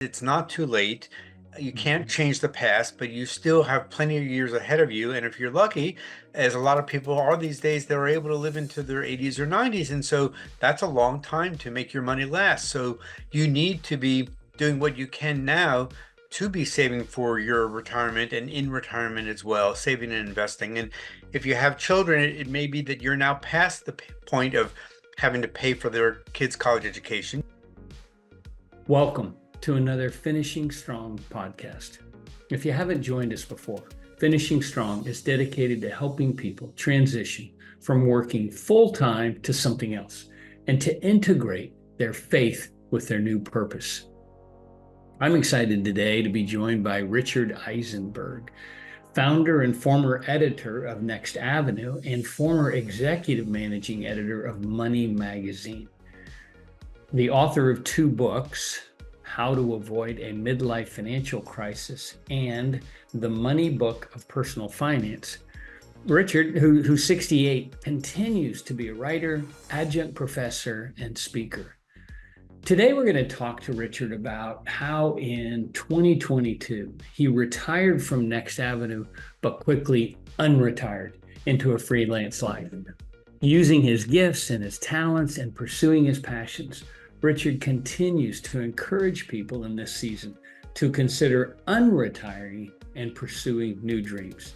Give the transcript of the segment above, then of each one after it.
It's not too late. You can't Mhm. change the past, but you still have plenty of years ahead of you. And if you're lucky, as a lot of people are these days, they're able to live into their 80s or 90s. And so that's a long time to make your money last. So you need to be doing what you can now to be saving for your retirement and in retirement as well, saving and investing. And if you have children, it may be that you're now past the point of having to pay for their kids' college education. Welcome to another Finishing Strong podcast. If you haven't joined us before, Finishing Strong is dedicated to helping people transition from working full-time to something else and to integrate their faith with their new purpose. I'm excited today to be joined by Richard Eisenberg, founder and former editor of Next Avenue and former executive managing editor of Money Magazine. The author of two books, How to Avoid a Midlife Financial Crisis and The Money Book of Personal Finance. Richard, who's 68, continues to be a writer, adjunct professor, and speaker. Today, we're going to talk to Richard about how in 2022, he retired from Next Avenue, but quickly unretired into a freelance life. Using his gifts and his talents and pursuing his passions, Richard continues to encourage people in this season to consider unretiring and pursuing new dreams.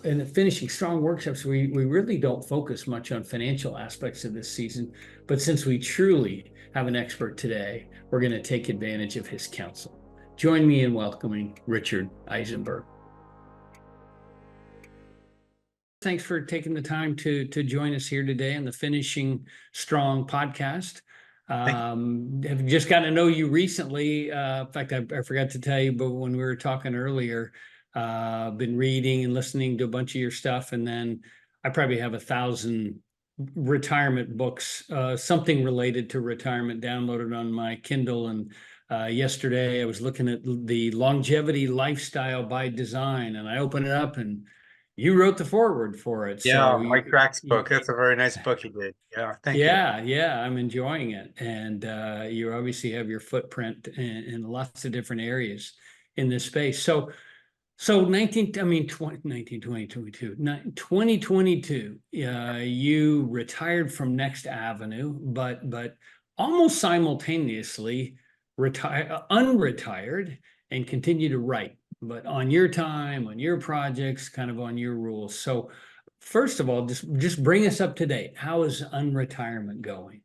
In the Finishing Strong workshops, we really don't focus much on financial aspects of this season, but since we truly have an expert today, we're going to take advantage of his counsel. Join me in welcoming Richard Eisenberg. Thanks for taking the time to join us here today on the Finishing Strong podcast. Have just gotten to know you recently. In fact, I forgot to tell you, but when we were talking earlier, been reading and listening to a bunch of your stuff, and then I probably have 1,000 retirement books, something related to retirement, downloaded on my Kindle. And yesterday, I was looking at the Longevity Lifestyle by Design, and I opened it up and you wrote the foreword for it. Yeah, So Mike Crack's book. That's a very nice book you did. Yeah, thank you. yeah, I'm enjoying it. And you obviously have your footprint in lots of different areas in this space. So 2022, you retired from Next Avenue, but almost simultaneously unretired and continue to write, but on your time, on your projects, kind of on your rules. So first of all, just bring us up to date. How is unretirement going?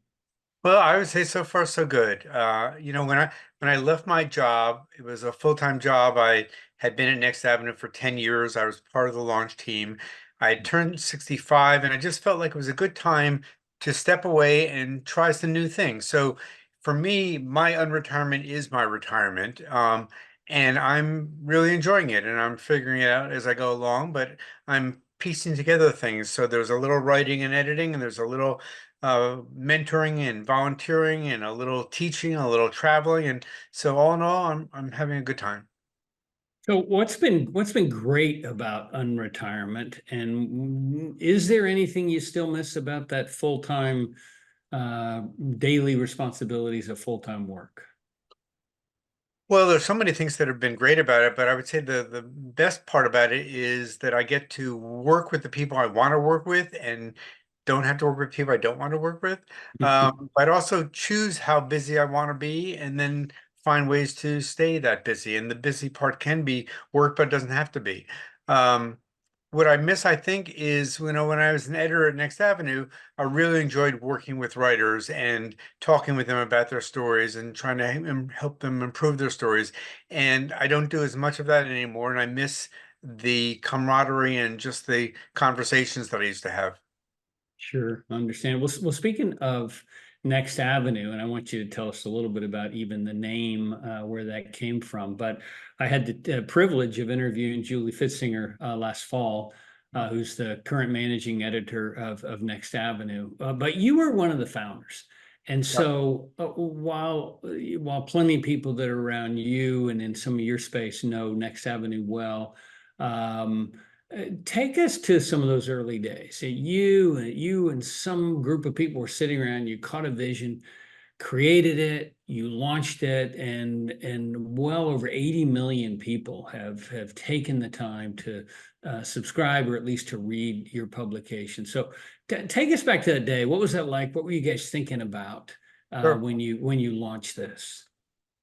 Well, I would say so far so good. When I left my job, it was a full-time job. I had been at Next Avenue for 10 years. I was part of the launch team. I had turned 65 and I just felt like it was a good time to step away and try some new things. So for me, my unretirement is my retirement. And I'm really enjoying it and I'm figuring it out as I go along, but I'm piecing together things. So there's a little writing and editing, and there's a little mentoring and volunteering and a little teaching, a little traveling. And so all in all, I'm having a good time. So what's been great about unretirement, and is there anything you still miss about that full-time uh, daily responsibilities of full-time work? Well, there's so many things that have been great about it, but I would say the best part about it is that I get to work with the people I want to work with and don't have to work with people I don't want to work with. But also choose how busy I want to be and then find ways to stay that busy. And the busy part can be work, but it doesn't have to be. Um, what I miss, I think, is when I was an editor at Next Avenue, I really enjoyed working with writers and talking with them about their stories and trying to help them improve their stories. And I don't do as much of that anymore, and I miss the camaraderie and just the conversations that I used to have. Sure, understand. Well, speaking of Next Avenue, and I want you to tell us a little bit about even the name, where that came from. But I had the privilege of interviewing Julie Fitzinger last fall, who's the current managing editor of Next Avenue. But you were one of the founders. And Yeah. so while plenty of people that are around you and in some of your space know Next Avenue well, um, take us to some of those early days. You and some group of people were sitting around, you caught a vision. created it, you launched it, and well over 80 million people have taken the time to subscribe or at least to read your publication. So take us back to that day. What was that like? What were you guys thinking about Sure. when you launched this?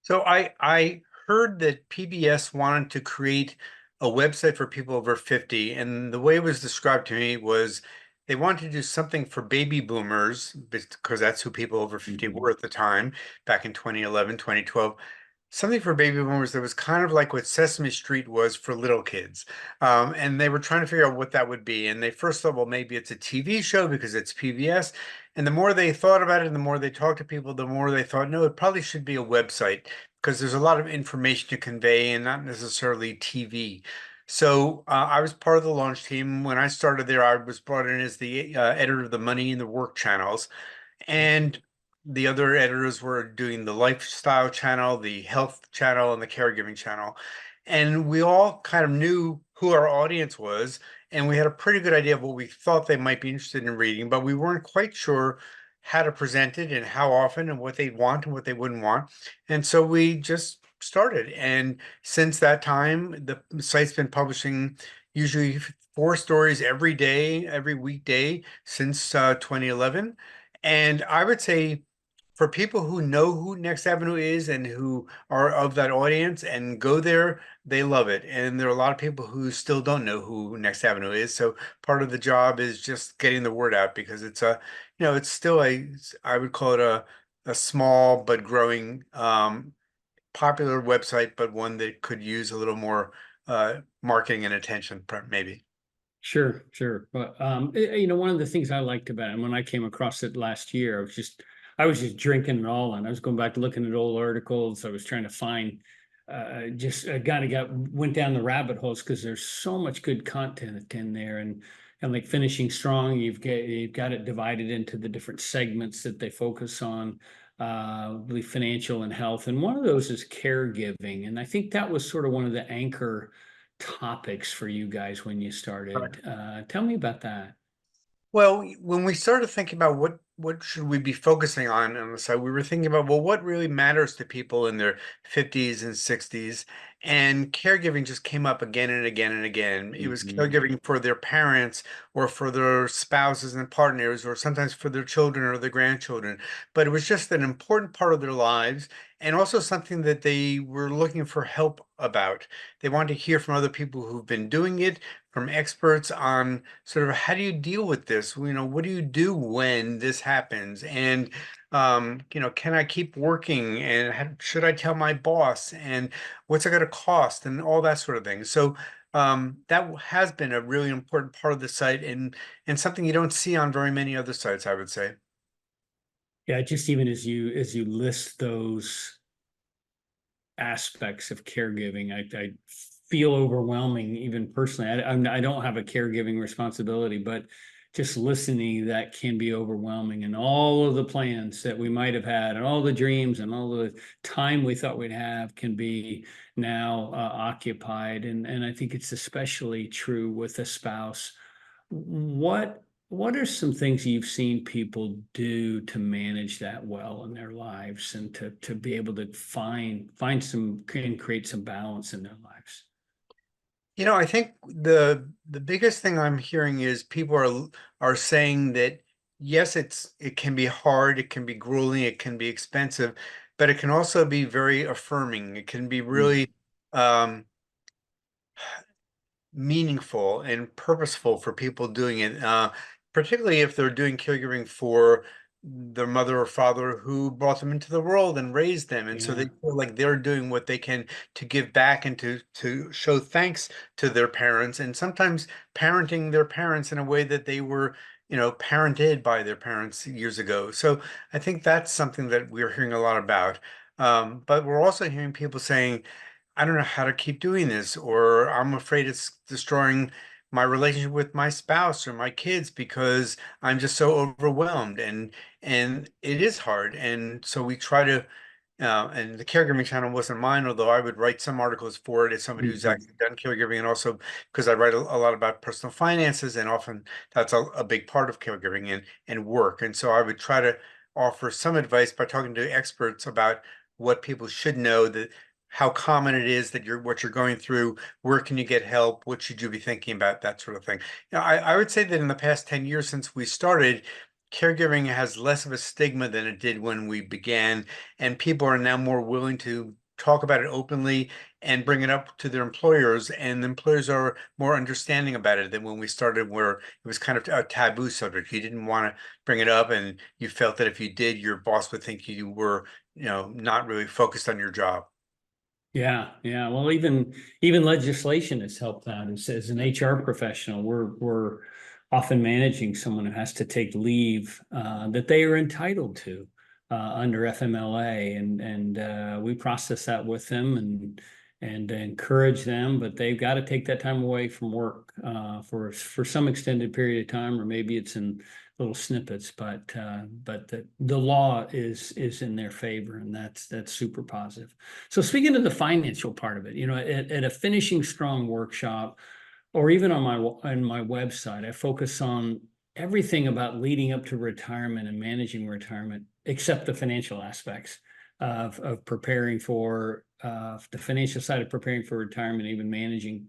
So I heard that PBS wanted to create a website for people over 50, and the way it was described to me was they wanted to do something for baby boomers because that's who people over 50 Mhm. were at the time, back in 2011, 2012. Something for baby boomers that was kind of like what Sesame Street was for little kids. And they were trying to figure out what that would be. And they first thought, well, maybe it's a TV show because it's PBS. And the more they thought about it and the more they talked to people, the more they thought, no, it probably should be a website because there's a lot of information to convey and not necessarily TV. So I was part of the launch team. When I started there, I was brought in as the editor of the Money and the Work channels. And the other editors were doing the lifestyle channel, the health channel, and the caregiving channel. And we all kind of knew who our audience was, and we had a pretty good idea of what we thought they might be interested in reading, but we weren't quite sure how to present it and how often and what they'd want and what they wouldn't want. And so we just started. And since that time, the site's been publishing usually 4 stories every day, every weekday since 2011. And I would say for people who know who Next Avenue is and who are of that audience and go there, they love it. And there are a lot of people who still don't know who Next Avenue is. So part of the job is just getting the word out because it's it's still I would call it a small but growing popular website, but one that could use a little more marketing and attention, maybe. Sure, sure. But one of the things I liked about it, and when I came across it last year, I was just drinking it all in. I was going back to looking at old articles. I was trying to find just kind of went down the rabbit holes because there's so much good content in there, and like finishing strong, you've got it divided into the different segments that they focus on, the financial and health, and one of those is caregiving, and I think that was sort of one of the anchor topics for you guys when you started. Tell me about that. Well, when we started thinking about what should we be focusing on the side, we were thinking about, well, what really matters to people in their 50s and 60s, and caregiving just came up again and again and again. It was Mhm. caregiving for their parents or for their spouses and partners, or sometimes for their children or their grandchildren. But it was just an important part of their lives and also something that they were looking for help about. They wanted to hear from other people who've been doing it, from experts on sort of how do you deal with this? What do you do when this happens? And can I keep working? And should I tell my boss? And what's it going to cost? And all that sort of thing. So that has been a really important part of the site and something you don't see on very many other sites, I would say. Yeah, just even as you list those aspects of caregiving, I feel overwhelming even personally. I don't have a caregiving responsibility, but just listening that can be overwhelming, and all of the plans that we might have had and all the dreams and all the time we thought we'd have can be now occupied, and I think it's especially true with a spouse. What are some things you've seen people do to manage that well in their lives and to be able to find some and create some balance in their lives? I think the biggest thing I'm hearing is people are saying that yes, it can be hard, it can be grueling, it can be expensive, but it can also be very affirming. It can be Mm. really um, meaningful and purposeful for people doing it, particularly if they're doing caregiving for their mother or father who brought them into the world and raised them. And so they Yeah. feel like they're doing what they can to give back and to show thanks to their parents, and sometimes parenting their parents in a way that they were, parented by their parents years ago. So I think that's something that we're hearing a lot about. But we're also hearing people saying, I don't know how to keep doing this, or I'm afraid it's destroying my relationship with my spouse or my kids because I'm just so overwhelmed, and it is hard. And so we try to, and the caregiving channel wasn't mine, although I would write some articles for it as somebody who's Mhm. actually done caregiving, and also because I write a lot about personal finances, and often that's a big part of caregiving and work. And so I would try to offer some advice by talking to experts about what people should know, that how common it is that what you're going through, where can you get help, what should you be thinking about, that sort of thing. I would say that in the past 10 years since we started, caregiving has less of a stigma than it did when we began, and people are now more willing to talk about it openly and bring it up to their employers, and the employers are more understanding about it than when we started, where it was kind of a taboo subject. You didn't want to bring it up, and you felt that if you did, your boss would think you were, not really focused on your job. Yeah, yeah. Well, even legislation has helped that. As an HR professional, we're often managing someone who has to take leave that they are entitled to under FMLA, and we process that with them and encourage them, but they've got to take that time away from work for some extended period of time, or maybe it's in little snippets, but the law is in their favor, and that's super positive. So speaking of the financial part of it, at a finishing strong workshop, or even on my website, I focus on everything about leading up to retirement and managing retirement, except the financial aspects of preparing for the financial side of preparing for retirement, even managing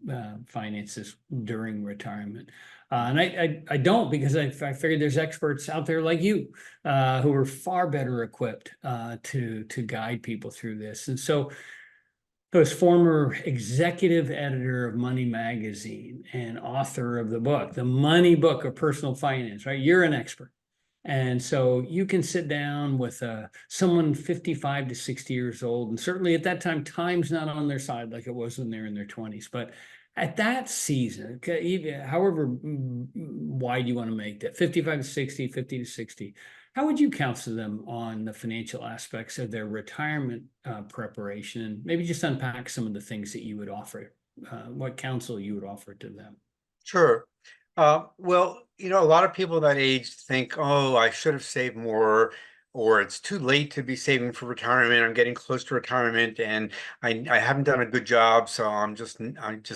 finances during retirement. And I don't, because I figured there's experts out there like you who are far better equipped to guide people through this. And so, as former executive editor of Money Magazine and author of the book, The Money Book of Personal Finance, right? You're an expert. And so you can sit down with someone 55 to 60 years old. And certainly at that time, time's not on their side like it was when they're in their 20s. But at that season, however wide you want to make that, 55 to 60, 50 to 60, how would you counsel them on the financial aspects of their retirement preparation? And maybe just unpack some of the things that you would offer, what counsel you would offer to them. Sure. Well, a lot of people that age think, oh, I should have saved more, or it's too late to be saving for retirement. I'm getting close to retirement and I haven't done a good job, so I just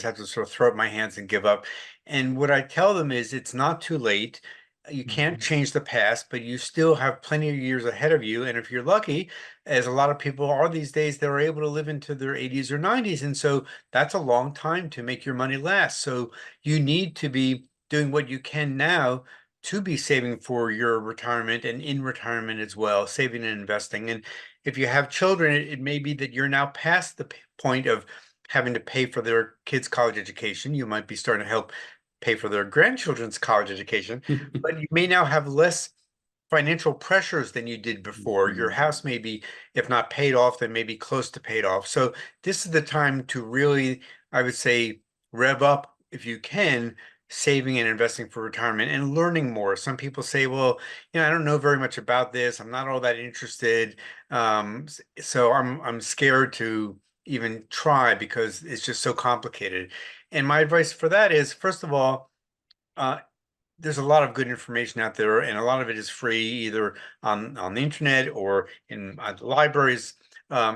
have to sort of throw up my hands and give up. And what I tell them is it's not too late. You can't Mhm. change the past, but you still have plenty of years ahead of you. And if you're lucky, as a lot of people are these days, they're able to live into their 80s or 90s. And so that's a long time to make your money last. So you need to be doing what you can now to be saving for your retirement and in retirement as well, saving and investing. And if you have children, it may be that you're now past the point of having to pay for their kids' college education. You might be starting to help pay for their grandchildren's college education, but you may now have less financial pressures than you did before. Your house may be, if not paid off, then maybe close to paid off. So this is the time to really, I would say, rev up if you can, saving and investing for retirement and learning more. Some people say, well, I don't know very much about this. I'm not all that interested. So I'm scared to even try because it's just so complicated. And my advice for that is, first of all, uh, there's a lot of good information out there, and a lot of it is free, either on the internet or in the libraries.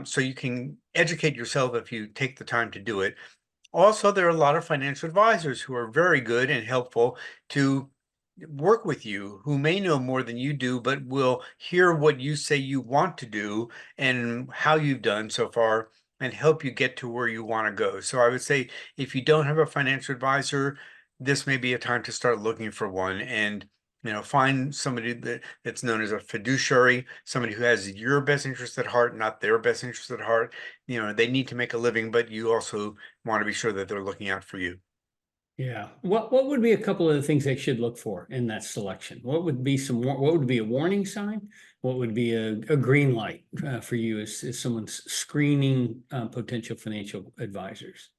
So you can educate yourself if you take the time to do it. Also, there are a lot of financial advisors who are very good and helpful to work with you, who may know more than you do, but will hear what you say you want to do and how you've done so far and help you get to where you want to go. So I would say if you don't have a financial advisor, this may be a time to start looking for one, and find somebody that's known as a fiduciary, somebody who has your best interest at heart, not their best interest at heart. They need to make a living, but you also want to be sure that they're looking out for you. Yeah. What would be a couple of the things they should look for in that selection? What would be a warning sign? What would be a green light for you as someone's screening potential financial advisors?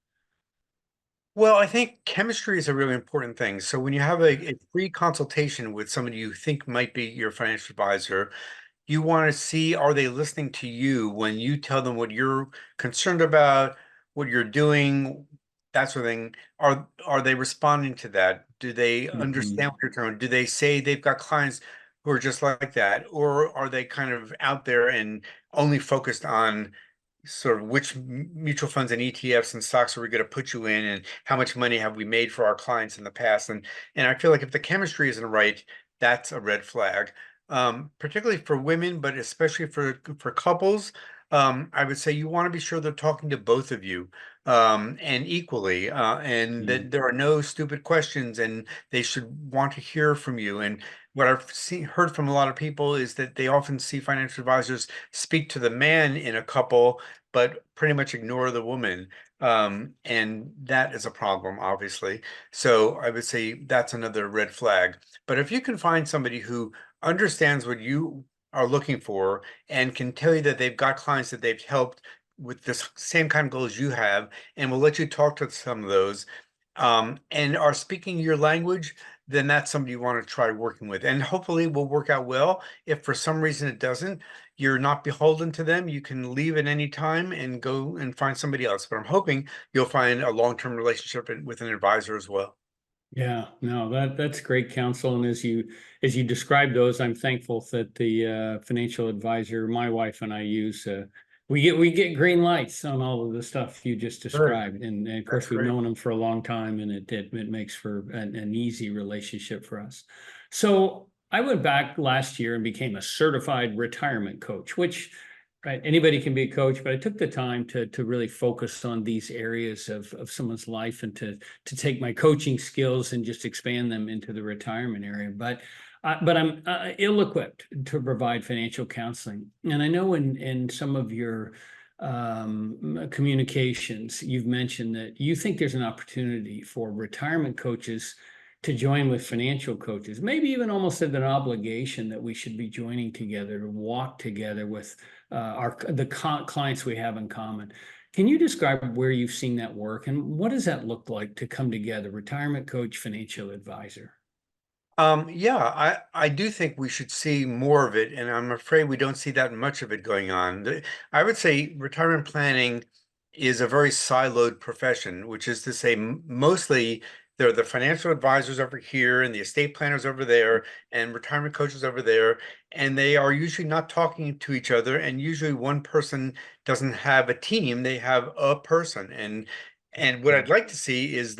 Well, I think chemistry is a really important thing. So when you have a free consultation with somebody you think might be your financial advisor, you want to see, are they listening to you when you tell them what you're concerned about, what you're doing, that sort of thing? Are they responding to that? Do they understand Mhm. what you're doing? Do they say they've got clients who are just like that? Or are they kind of out there and only focused on sort of which mutual funds and ETFs and stocks are we going to put you in, and how much money have we made for our clients in the past? And I feel like if the chemistry isn't right, that's a red flag. particularly for women, but especially for couples. I would say you want to be sure they're talking to both of you and equally, and Mm. that there are no stupid questions, and they should want to hear from you. And what I've heard from a lot of people is that they often see financial advisors speak to the man in a couple, but pretty much ignore the woman. And that is a problem, obviously. So I would say that's another red flag. But if you can find somebody who understands what you are looking for and can tell you that they've got clients that they've helped with this same kind of goals you have and will let you talk to some of those, and are speaking your language, then that's somebody you want to try working with. And hopefully it will work out well. If for some reason it doesn't, you're not beholden to them. You can leave at any time and go and find somebody else. But I'm hoping you'll find a long-term relationship with an advisor as well. Yeah, no, that's great counsel. And as you describe those, I'm thankful that the financial advisor my wife and I use, we get green lights on all of the stuff you just Good. described. And of That's course we've great. known them for a long time, and it makes for an easy relationship for us. So I went back last year and became a certified retirement coach, which right, anybody can be a coach, but I took the time to really focus on these areas of someone's life and to take my coaching skills and just expand them into the retirement area. But I'm ill-equipped to provide financial counseling. And I know in some of your communications, you've mentioned that you think there's an opportunity for retirement coaches to join with financial coaches, maybe even almost an obligation that we should be joining together to walk together with the clients we have in common. Can you describe where you've seen that work and what does that look like to come together? Retirement coach, financial advisor. Yeah, I do think we should see more of it, and I'm afraid we don't see that much of it going on. I would say retirement planning is a very siloed profession, which is to say, mostly there are the financial advisors over here and the estate planners over there and retirement coaches over there, and they are usually not talking to each other, and usually one person doesn't have a team, they have a person. And what I'd like to see is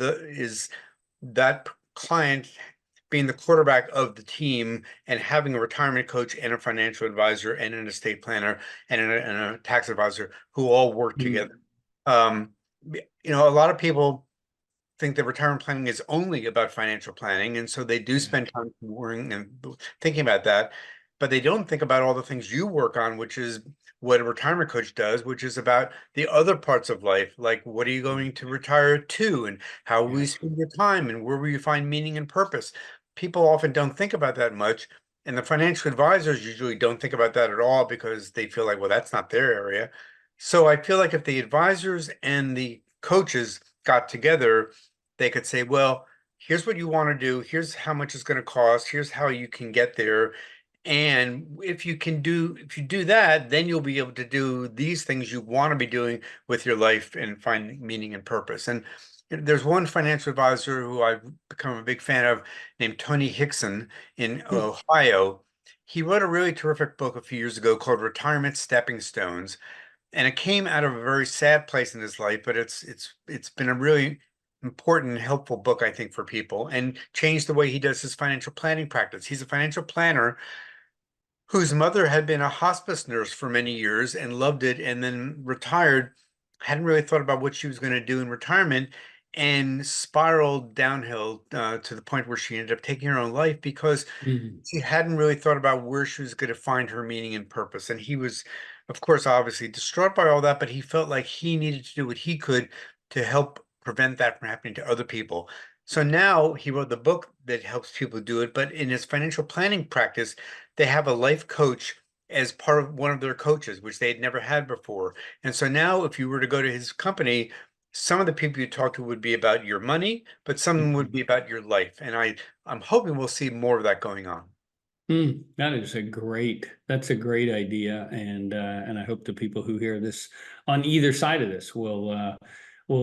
that client being the quarterback of the team and having a retirement coach and a financial advisor and an estate planner and a tax advisor who all work Mm. together. Um, a lot of people think that retirement planning is only about financial planning, and so they do Yeah. spend time worrying and thinking about that, but they don't think about all the things you work on, which is what a retirement coach does, which is about the other parts of life, like what are you going to retire to, and how will you Yeah. spend your time, and where will you find meaning and purpose? People often don't think about that much, and the financial advisors usually don't think about that at all because they feel like, well, that's not their area. So I feel like if the advisors and the coaches got together, they could say, well, here's what you want to do, here's how much it's going to cost, here's how you can get there. And if you do that, then you'll be able to do these things you want to be doing with your life and find meaning and purpose. And there's one financial advisor who I've become a big fan of named Tony Hickson in Hmm. Ohio. He wrote a really terrific book a few years ago called Retirement Stepping Stones, and it came out of a very sad place in his life, but it's been a really important and helpful book, I think, for people and changed the way he does his financial planning practice. He's a financial planner whose mother had been a hospice nurse for many years and loved it and then retired, hadn't really thought about what she was going to do in retirement and spiraled downhill to the point where she ended up taking her own life because Mm. she hadn't really thought about where she was going to find her meaning and purpose. And he was, of course, obviously distraught by all that, but he felt like he needed to do what he could to help prevent that from happening to other people. So now he wrote the book that helps people do it. But in his financial planning practice, they have a life coach as part of one of their coaches, which they had never had before. And so now, if you were to go to his company, some of the people you talk to would be about your money, but some would Mhm. be about your life. And I'm hoping we'll see more of that going on. That's a great idea, and I hope the people who hear this on either side of this will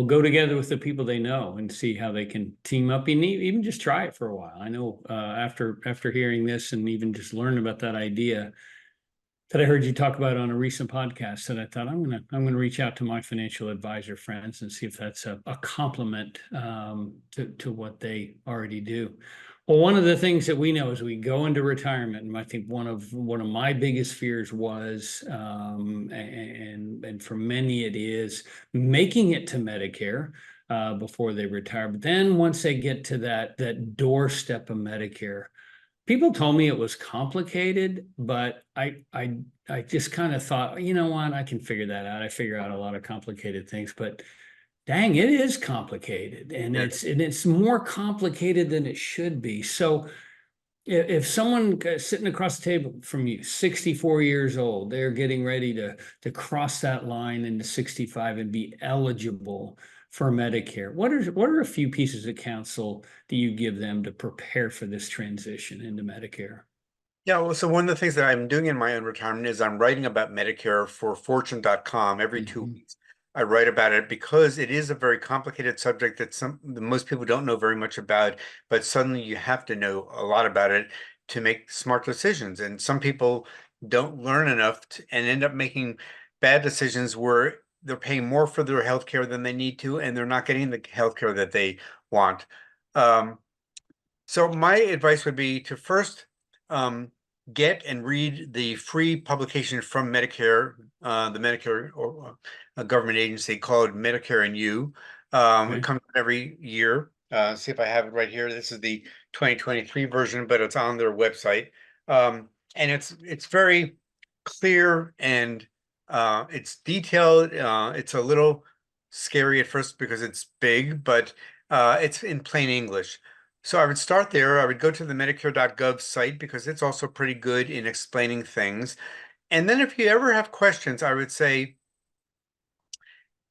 go together with the people they know and see how they can team up and even just try it for a while. I know after hearing this and even just learning about that idea that I heard you talk about on a recent podcast, that I thought I'm gonna reach out to my financial advisor friends and see if that's a compliment to what they already do. Well, one of the things that we know as we go into retirement, and I think one of my biggest fears was, and for many it is making it to Medicare before they retire. But then once they get to that doorstep of Medicare, people told me it was complicated, but I just kind of thought, you know what, I can figure that out. I figure out a lot of complicated things, but dang, it is complicated, and Yeah. it's more complicated than it should be. So if someone sitting across the table from you, 64 years old, they're getting ready to cross that line into 65 and be eligible for Medicare, what are a few pieces of counsel that you give them to prepare for this transition into Medicare? Yeah, well, so one of the things that I'm doing in my own retirement is I'm writing about Medicare for Fortune.com every two Mhm. weeks. I write about it because it is a very complicated subject that most people don't know very much about, but suddenly you have to know a lot about it to make smart decisions. And some people don't learn enough and end up making bad decisions where they're paying more for their healthcare than they need to, and they're not getting the healthcare that they want. Um, so my advice would be to first um, get and read the free publication from Medicare, the Medicare or a government agency called Medicare and You. It Okay. comes out every year. See if I have it right here. This is the 2023 version, but it's on their website. And it's very clear and it's detailed. It's a little scary at first because it's big, but it's in plain English. So I would start there. I would go to the Medicare.gov site because it's also pretty good in explaining things. And then if you ever have questions, I would say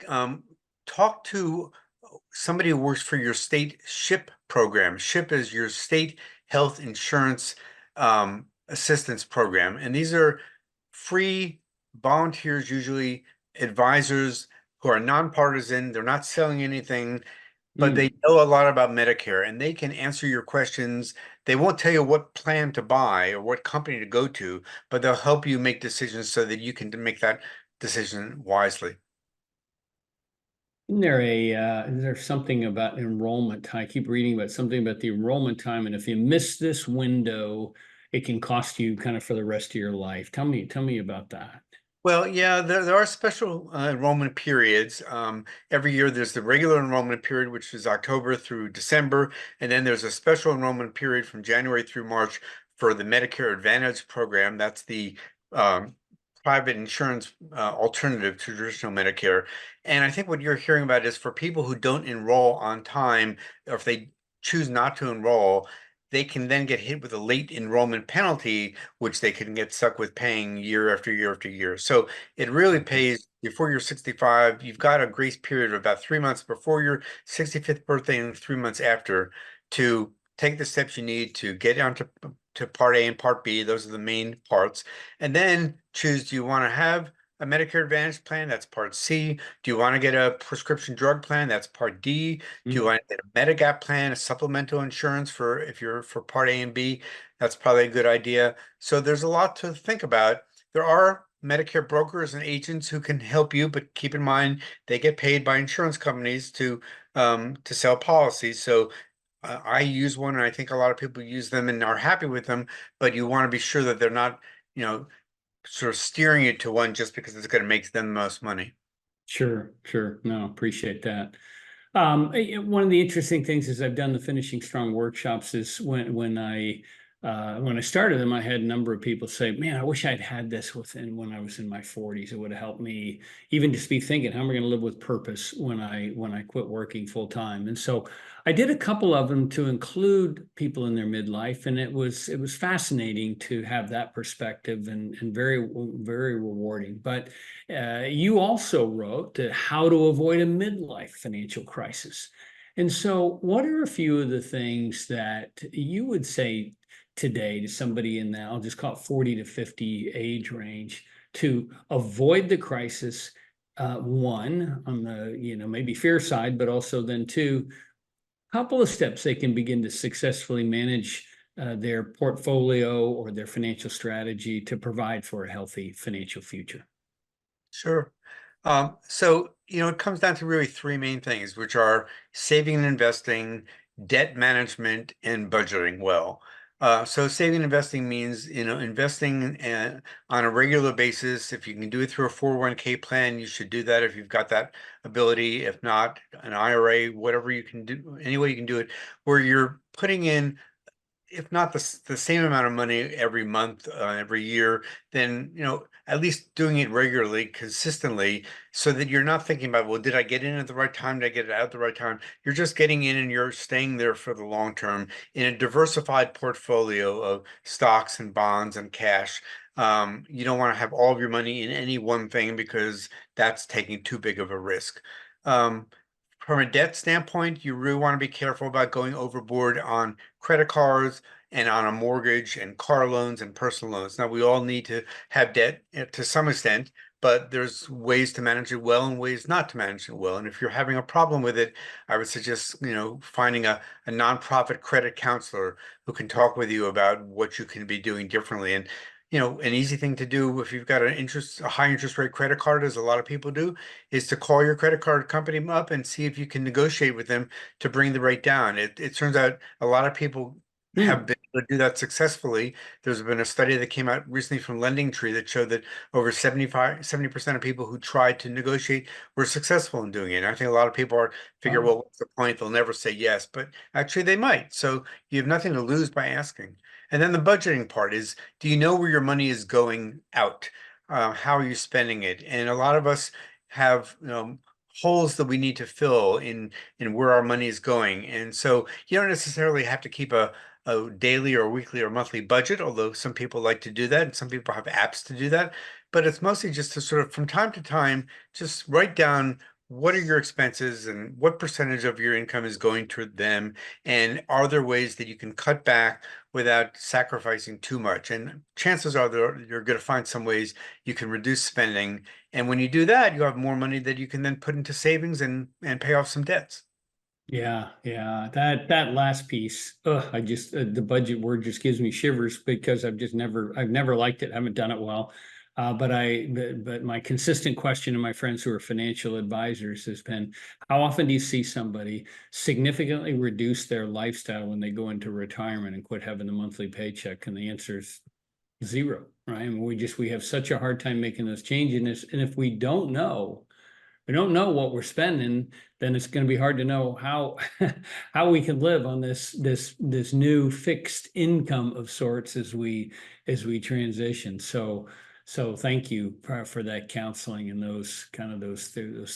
um, talk to somebody who works for your state SHIP program. SHIP is your state health insurance assistance program. And these are free volunteers, usually advisors who are nonpartisan. They're not selling anything, but they Mm. know a lot about Medicare and they can answer your questions. They won't tell you what plan to buy or what company to go to, but they'll help you make decisions so that you can make that decision wisely. Is there something about enrollment time? I keep reading about something about the enrollment time, and if you miss this window, it can cost you kind of for the rest of your life. Tell me about that. Well, yeah, there are special enrollment periods. Every year there's the regular enrollment period, which is October through December, and then there's a special enrollment period from January through March for the Medicare Advantage program. That's the um, private insurance alternative to traditional Medicare. And I think what you're hearing about is for people who don't enroll on time, or if they choose not to enroll, they can then get hit with a late enrollment penalty which they can get stuck with paying year after year after year. So it really pays before you're 65. You've got a grace period of about 3 months before your 65th birthday and 3 months after to take the steps you need to get onto to Part A and Part B. Those are the main parts. And then choose, do you want to have a Medicare Advantage plan? That's Part C. Do you want to get a prescription drug plan? That's Part D. Do you Mm. want to get a Medigap plan, a supplemental insurance for if you're for Part A and B? That's probably a good idea. So there's a lot to think about. There are Medicare brokers and agents who can help you, but keep in mind they get paid by insurance companies to sell policies. So I use one, and I think a lot of people use them and are happy with them. But you want to be sure that they're not, you know, sort of steering you to one just because it's going to make them the most money. Sure, sure. No, appreciate that. One of the interesting things is I've done the Finishing Strong workshops is when I started them, I had a number of people say, "Man, I wish I'd had this when I was in my 40s. It would have helped me even just be thinking, how am I going to live with purpose when I quit working full time?" And so I did a couple of them to include people in their midlife, and it was fascinating to have that perspective and very very rewarding. But you also wrote How to Avoid a Midlife Financial Crisis. And so, what are a few of the things that you would say today to somebody in that, I'll just call it 40 to 50 age range, to avoid the crisis? One, on the, maybe fear side, but also then two, couple of steps they can begin to successfully manage their portfolio or their financial strategy to provide for a healthy financial future. Sure. So, it comes down to really three main things, which are saving and investing, debt management, and budgeting well. So saving and investing means, investing on a regular basis. If you can do it through a 401k plan, you should do that if you've got that ability. If not, an IRA, whatever you can do, any way you can do it, where you're putting in, if not the same amount of money every month, every year, then, at least doing it regularly, consistently, so that you're not thinking about, well, did I get in at the right time? Did I get it out at the right time? You're just getting in and you're staying there for the long term in a diversified portfolio of stocks and bonds and cash. You don't want to have all of your money in any one thing because that's taking too big of a risk. Um, from a debt standpoint, you really want to be careful about going overboard on credit cards and on a mortgage and car loans and personal loans. Now, we all need to have debt, to some extent, but there's ways to manage it well and ways not to manage it well. And if you're having a problem with it, I would suggest, finding a nonprofit credit counselor who can talk with you about what you can be doing differently. And, an easy thing to do if you've got a high interest rate credit card, as a lot of people do, is to call your credit card company up and see if you can negotiate with them to bring the rate down. It turns out a lot of people have Hmm. been able to do that successfully. There's been a study that came out recently from Lending Tree that showed that over 70% of people who tried to negotiate were successful in doing it. And I think a lot of people figure, Wow. well, what's the point? They'll never say yes, but actually they might. So you have nothing to lose by asking. And then the budgeting part is, do you know where your money is going out? How are you spending it? And a lot of us have, holes that we need to fill in where our money is going. And so you don't necessarily have to keep a daily or weekly or monthly budget, although some people like to do that and some people have apps to do that. But it's mostly just to sort of from time to time just write down, what are your expenses and what percentage of your income is going toward them, and are there ways that you can cut back without sacrificing too much? And chances are you're going to find some ways you can reduce spending, and when you do that, you have more money that you can then put into savings and pay off some debts. Yeah, yeah. That last piece, I just the budget word just gives me shivers because I've never liked it. Haven't done it well. But my consistent question to my friends who are financial advisors has been, how often do you see somebody significantly reduce their lifestyle when they go into retirement and quit having the monthly paycheck? And the answer is zero, right? And we have such a hard time making those changes. And if we don't know what we're spending, then it's going to be hard to know how how we can live on this new fixed income of sorts as we transition. So thank you for that counseling and those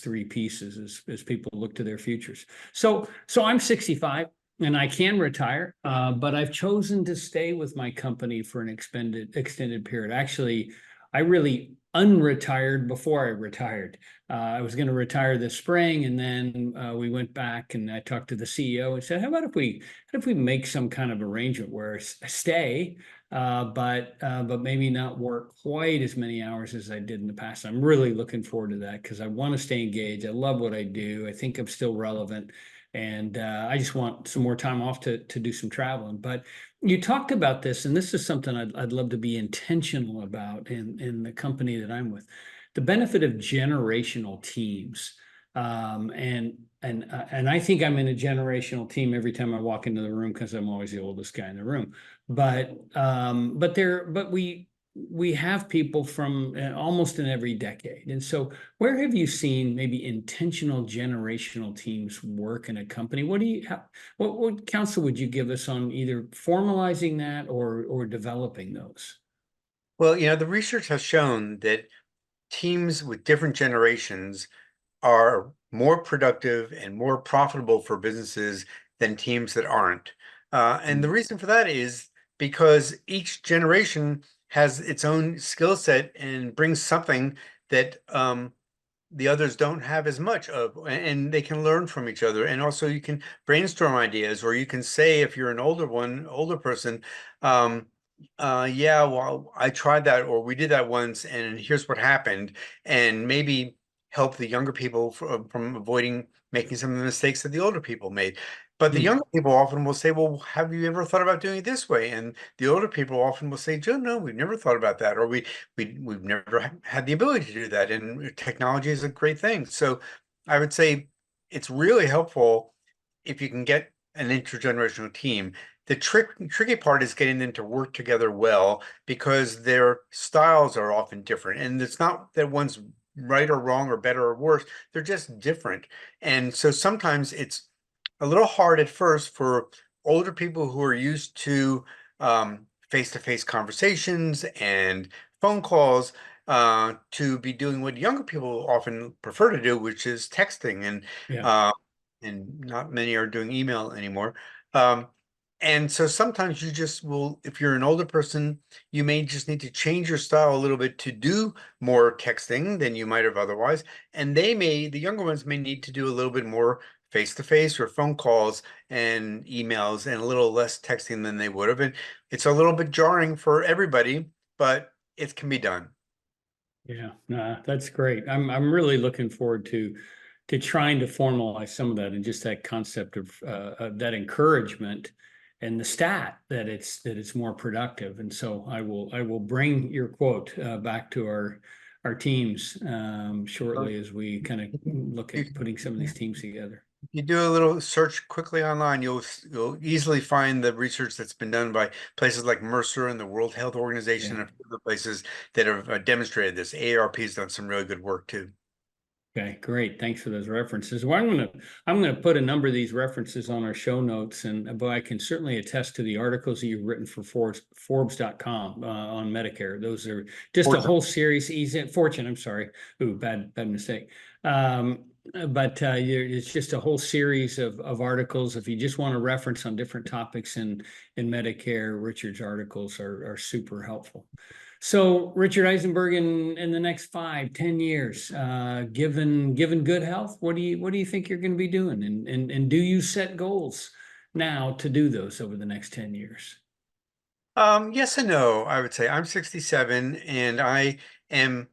three pieces as people look to their futures. So I'm 65 and I can retire, but I've chosen to stay with my company for an extended period. Actually, I really unretired before I retired. I was going to retire this spring, and then we went back, and I talked to the CEO and said, how if we make some kind of arrangement where I stay, but maybe not work quite as many hours as I did in the past." I'm really looking forward to that because I want to stay engaged. I love what I do. I think I'm still relevant, and I just want some more time off to do some traveling. But you talked about this, and this is something I'd love to be intentional about in the company that I'm with. The benefit of generational teams. And I think I'm in a generational team every time I walk into the room because I'm always the oldest guy in the room. But we have people from almost in every decade. And so where have you seen maybe intentional generational teams work in a company? What counsel would you give us on either formalizing that or developing those? Well, the research has shown that teams with different generations are more productive and more profitable for businesses than teams that aren't. And the reason for that is because each generation has its own skill set and brings something that the others don't have as much of, and they can learn from each other. And also, you can brainstorm ideas, or you can say, if you're an older person, um, yeah, well, I tried that, or we did that once, and here's what happened, and maybe help the younger people from avoiding making some of the mistakes that the older people made. But the Hmm. younger people often will say, well, have you ever thought about doing it this way? And the older people often will say, Joe, no, we've never thought about that, or we've never had the ability to do that. And technology is a great thing. So I would say it's really helpful if you can get an intergenerational team. The tricky part is getting them to work together well because their styles are often different. And it's not that one's right or wrong or better or worse. They're just different. And so sometimes it's a little hard at first for older people who are used to face-to-face conversations and phone calls to be doing what younger people often prefer to do, which is texting, Yeah. uh, and not many are doing email anymore. Um, and so sometimes you just will, if you're an older person, you may just need to change your style a little bit to do more texting than you might have otherwise. And the younger ones may need to do a little bit more face-to-face or phone calls and emails and a little less texting than they would have. And it's a little bit jarring for everybody, but it can be done. Yeah, nah, that's great. I'm really looking forward to trying to formalize some of that and just that concept of that encouragement and the stat that it's more productive. And so I will bring your quote back to our teams shortly as we kind of look You, at putting some of these teams together. you do a little search quickly online, you'll easily find the research that's been done by places like Mercer and the World Health Organization Yeah. and other places that have demonstrated this. AARP has done some really good work too. Okay, great. Thanks for those references. Well, I'm gonna put a number of these references on our show notes, and but I can certainly attest to the articles that you've written for Forbes.com on Medicare. Those are just a whole series. Easy Fortune. I'm sorry. Ooh, bad mistake. But it's just a whole series of articles. If you just want to reference on different topics in Medicare, Richard's articles are super helpful. So, Richard Eisenberg, in the next 5, 10 years, given good health, what do you think you're going to be doing? And do you set goals now to do those over the next 10 years? Yes and no, I would say. I'm 67 and I am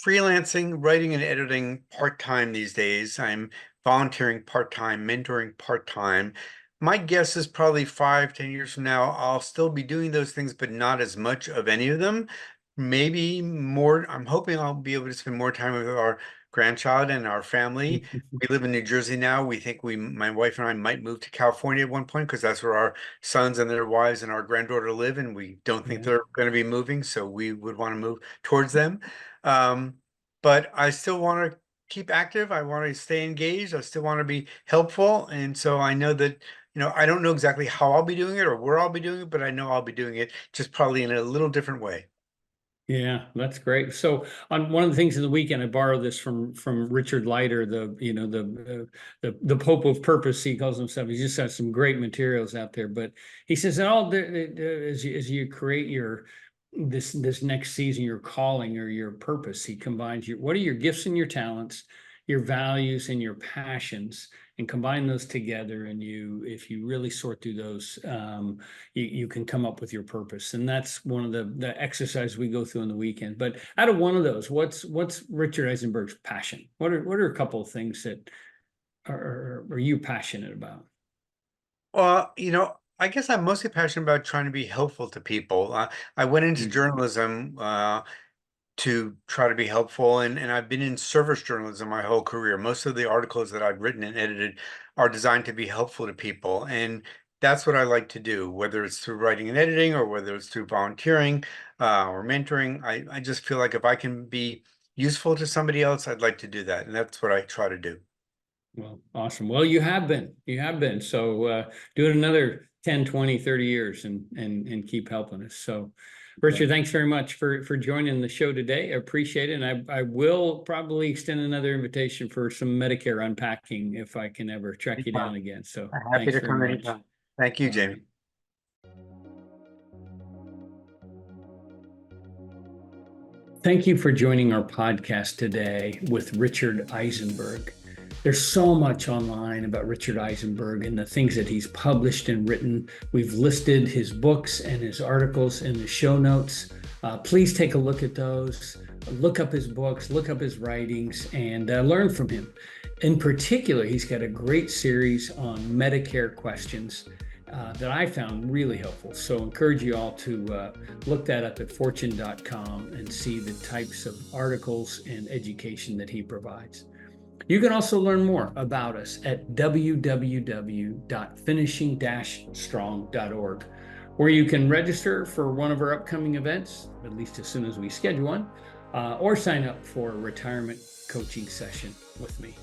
freelancing, writing and editing part-time these days. I'm volunteering part-time, mentoring part-time. My guess is probably 5, 10 years from now, I'll still be doing those things, but not as much of any of them. Maybe more. I'm hoping I'll be able to spend more time with our grandchild and our family. We live in New Jersey now. We think my wife and I might move to California at one point because that's where our sons and their wives and our granddaughter live, and we don't think Yeah. they're going to be moving, so we would want to move towards them. Um, but I still want to keep active. I want to stay engaged. I still want to be helpful. And so I know that, I don't know exactly how I'll be doing it or where I'll be doing it, but I know I'll be doing it just probably in a little different way. Yeah, that's great. So on one of the things in the weekend, I borrowed this from Richard Leiter, the Pope of Purpose. He calls himself. He just has some great materials out there. But he says that as you create this next season, your calling or your purpose, he combines what are your gifts and your talents, your values and your passions, and combine those together. And if you really sort through those, you can come up with your purpose. And that's one of the exercises we go through on the weekend. But out of one of those, what's Richard Eisenberg's passion? What are a couple of things that are you passionate about? Well, I guess I'm mostly passionate about trying to be helpful to people. I went into Mm. journalism to try to be helpful. And I've been in service journalism my whole career. Most of the articles that I've written and edited are designed to be helpful to people. And that's what I like to do, whether it's through writing and editing or whether it's through volunteering or mentoring. I just feel like if I can be useful to somebody else, I'd like to do that. And that's what I try to do. Well, awesome. Well, you have been. So do it another 10, 20, 30 years and keep helping us. So Yeah. Richard, thanks very much for joining the show today. I appreciate it. And I will probably extend another invitation for some Medicare unpacking if I can ever track you down again. So I'm happy thanks to very come much. anytime. Thank you, All Jamie. right. Thank you for joining our podcast today with Richard Eisenberg. There's so much online about Richard Eisenberg and the things that he's published and written. We've listed his books and his articles in the show notes. Please take a look at those, look up his books, look up his writings, and learn from him. In particular, he's got a great series on Medicare questions that I found really helpful. So I encourage you all to look that up at fortune.com and see the types of articles and education that he provides. You can also learn more about us at www.finishing-strong.org, where you can register for one of our upcoming events, at least as soon as we schedule one, or sign up for a retirement coaching session with me.